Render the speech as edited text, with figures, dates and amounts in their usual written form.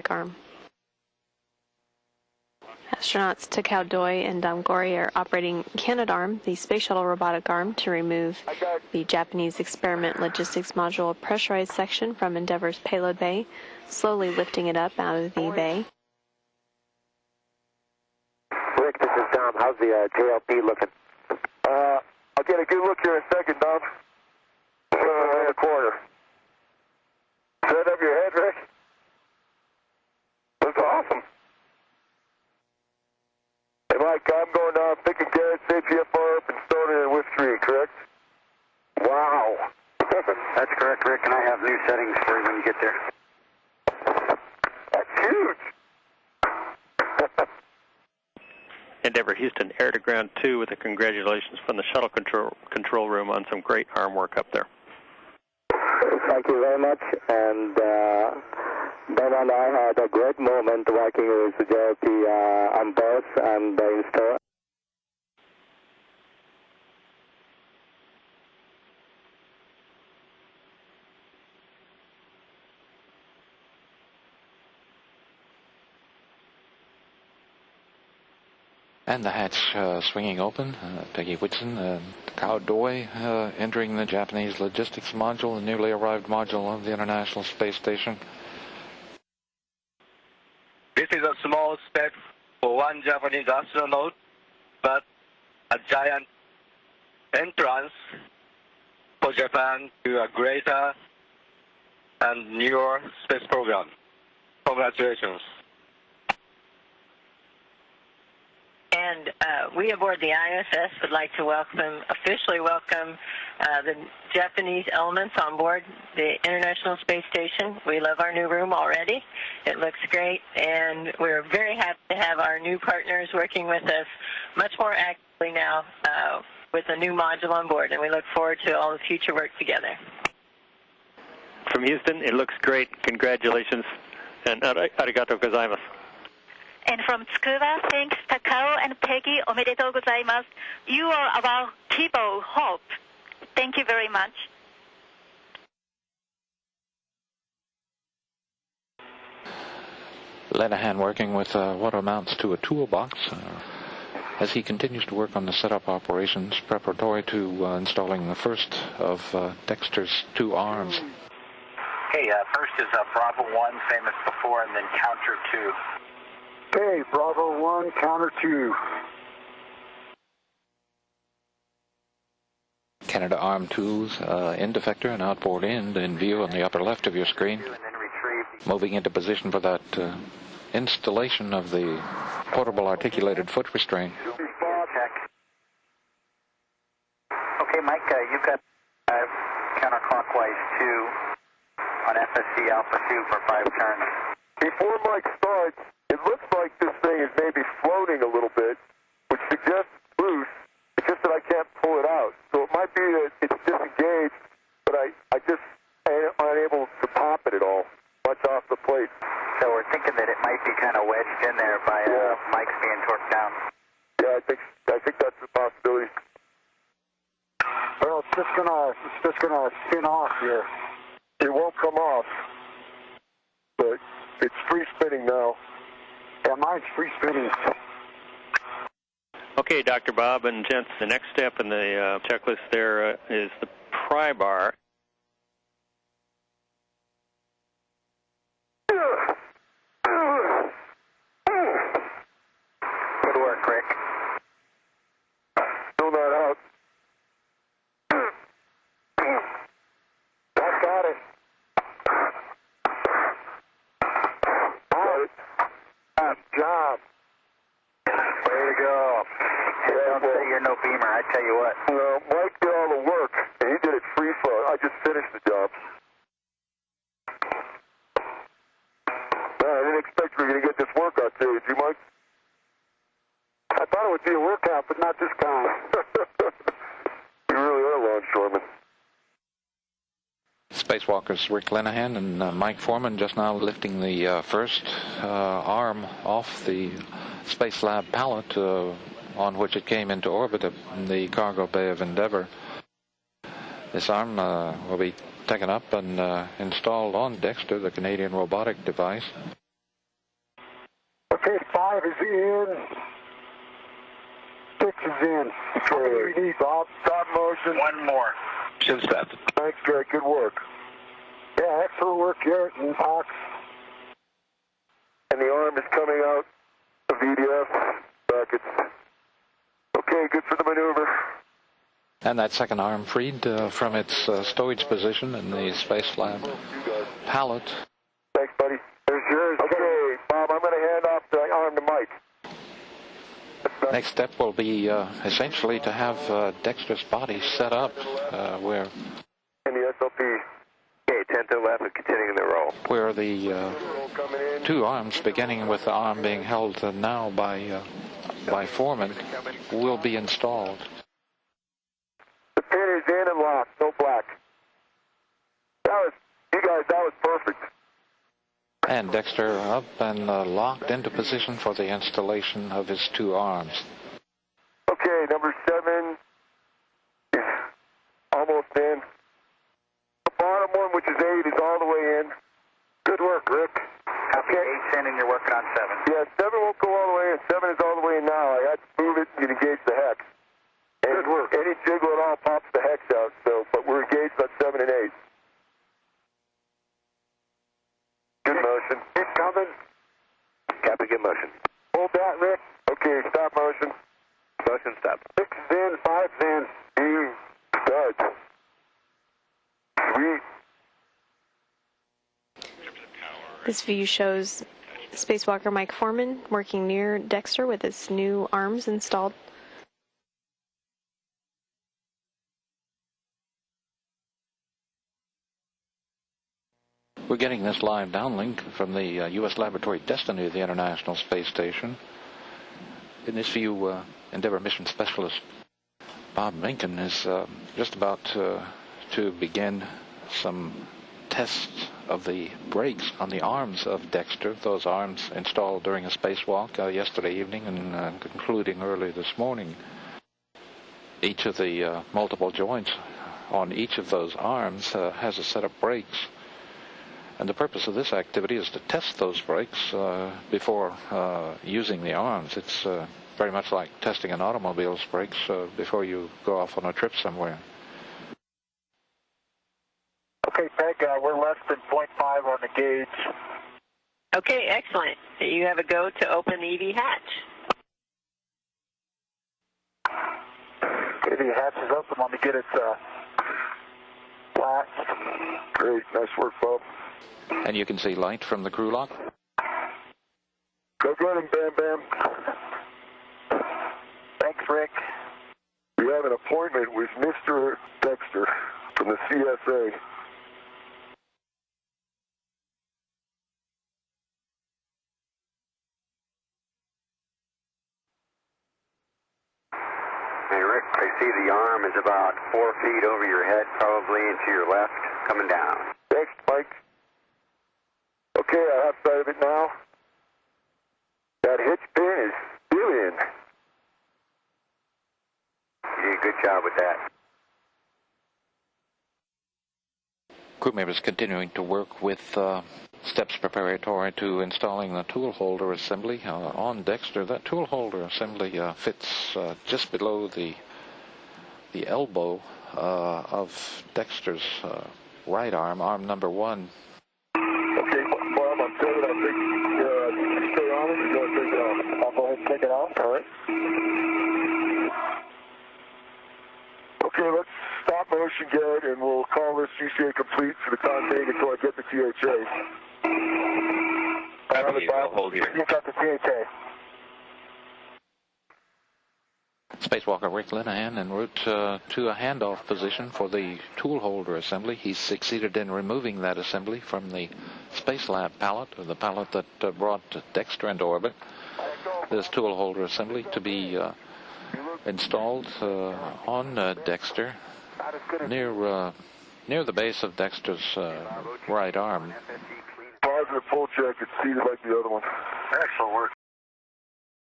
robotic arm. Astronauts Takao Doi and Damgori are operating Canadarm, the space shuttle robotic arm, to remove the Japanese experiment logistics module pressurized section from Endeavour's payload bay, slowly lifting it up out of the bay. Rick, this is Dom. How's the JLP looking? I'll get a good look here in a second, Dom. In the corner. Set up your head, Rick. That's awesome. Hey, Mike, I'm going down, picking Garrett's APFR up and starting in with 3, correct? Wow. That's correct, Rick, and I have new settings for you when you get there. That's huge. Endeavour Houston, air to ground 2 with the congratulations from the shuttle control room on some great arm work up there. Thank you very much, and Ben and I had a great moment working with the JLP on both and the install. And the hatch swinging open. Peggy Whitson and Takao Doi entering the Japanese logistics module, the newly arrived module of the International Space Station. This is a small step for one Japanese astronaut, but a giant entrance for Japan to a greater and newer space program. Congratulations. And we aboard the ISS would like to officially welcome the Japanese elements on board the International Space Station. We love our new room already. It looks great, and we're very happy to have our new partners working with us much more actively now with a new module on board, and we look forward to all the future work together. From Houston, it looks great. Congratulations, and arigatou gozaimasu. And from Tsukuba, thanks Takao and Peggy, omedetou gozaimasu. You are our people hope. Thank you very much. Lenahan working with what amounts to a toolbox as he continues to work on the setup operations preparatory to installing the first of Dexter's 2 arms. Okay, first is Bravo 1, same as before, and then counter 2. Okay, Bravo 1, counter 2. Canada Arm 2's end effector and outboard end in view on the upper left of your screen. Moving into position for that installation of the portable articulated foot restraint. Okay, Mike, you've got counterclockwise 2 on FSC Alpha 2 for 5 turns. Before Mike starts, it looks like this thing is maybe floating a little bit, which suggests loose. It's just that I can't pull it out. So it might be that it's disengaged, but I just am unable to pop it at all, much off the plate. So we're thinking that it might be kind of wedged in there by Mike's being torqued down. Yeah, I think that's a possibility. Well, it's just gonna spin off here. It won't come off, but it's free spinning now. Yeah, mine's free spinning. Okay, Dr. Bob and gents, the next step in the checklist there is the pry bar. Good work, Rick. Still not out. I got it. Good job. Way to go. Hey, don't say you're no beamer, I tell you what. Well, Mike did all the work, and he did it free flow. I just finished the job. I didn't expect we were going to get this workout today, did you, Mike? I thought it would be a workout, but not this time. You really are longshoremen. Spacewalkers Rick Lenahan and Mike Foreman just now lifting the first arm off the Space Lab pallet on which it came into orbit in the cargo bay of Endeavour. This arm will be taken up and installed on Dexter, the Canadian robotic device. Okay, 5 is in. 6 is in. Okay. How many do we need, Bob? Stop motion. One more. Should stop. Thanks, Greg. Good work. Yeah, excellent work, Garrett and Fox. And the arm is coming out of VDF brackets. Okay, good for the maneuver. And that second arm freed from its stowage position in the Space Lab pallet. Thanks, buddy. There's yours. Okay, Bob, I'm going to hand off the arm to Mike. Next step will be essentially to have Dexter's body set up where... In the SLP. Okay, 10 to 11, continuing the roll. Where the two arms, beginning with the arm being held now by Foreman, will be installed. The pin is in and locked, no black. That was perfect. And Dexter up and locked into position for the installation of his two arms. Okay, number 7 is almost in. The bottom one, which is 8, is all the way in. Good work, Rick. Copy, 8's in and you're working on 7. Yeah, 7 won't go all the way in. 7 is all the way in now. I had to move it and engage the hex. And good work. Any jiggle at all pops the hex out, but we're engaged on 7 and 8. Good motion. Keep coming. Copy, good motion. Hold that, Rick. Okay, stop motion. Motion stop. 6 is in, 5 is in. You studs. Sweet. This view shows spacewalker Mike Foreman working near Dexter with his new arms installed. We're getting this live downlink from the U.S. Laboratory Destiny of the International Space Station. In this view, Endeavour Mission Specialist Bob Minkin is just about to begin some tests of the brakes on the arms of Dexter, those arms installed during a spacewalk yesterday evening and concluding early this morning. Each of the multiple joints on each of those arms has a set of brakes. And the purpose of this activity is to test those brakes before using the arms. It's very much like testing an automobile's brakes before you go off on a trip somewhere. Okay, Peg, we're less than 0.5 on the gauge. Okay, excellent. You have a go to open the EV hatch. Okay, the hatch is open. Let me get it flat. Great, nice work, Bob. And you can see light from the crew lock. Go get him, Bam Bam. Thanks, Rick. We have an appointment with Mr. Dexter from the CSA. Hey, Rick, I see the arm is about 4 feet over your head, probably, and to your left, coming down. Thanks, Mike. Okay, I have sight of it now. That hitch pin is still in. You did a good job with that. Crew members continuing to work with steps preparatory to installing the tool holder assembly on Dexter. That tool holder assembly fits just below the elbow of Dexter's right arm, arm number 1. Okay, Bob, I'm telling you, I think stay on it. You're going to take it off. I'll go ahead and take it off. All right. Okay, let's stop motion, Garrett, and we'll call this CCA complete for the time being until I get the THA. I'll hold here. You got the THA. Spacewalker Rick Linehan en route to a handoff position for the tool holder assembly. He's succeeded in removing that assembly from the Space Lab pallet, or the pallet that brought Dexter into orbit. This tool holder assembly to be installed on Dexter near the base of Dexter's right arm. Positive full check. It's seated like the other one. Excellent work.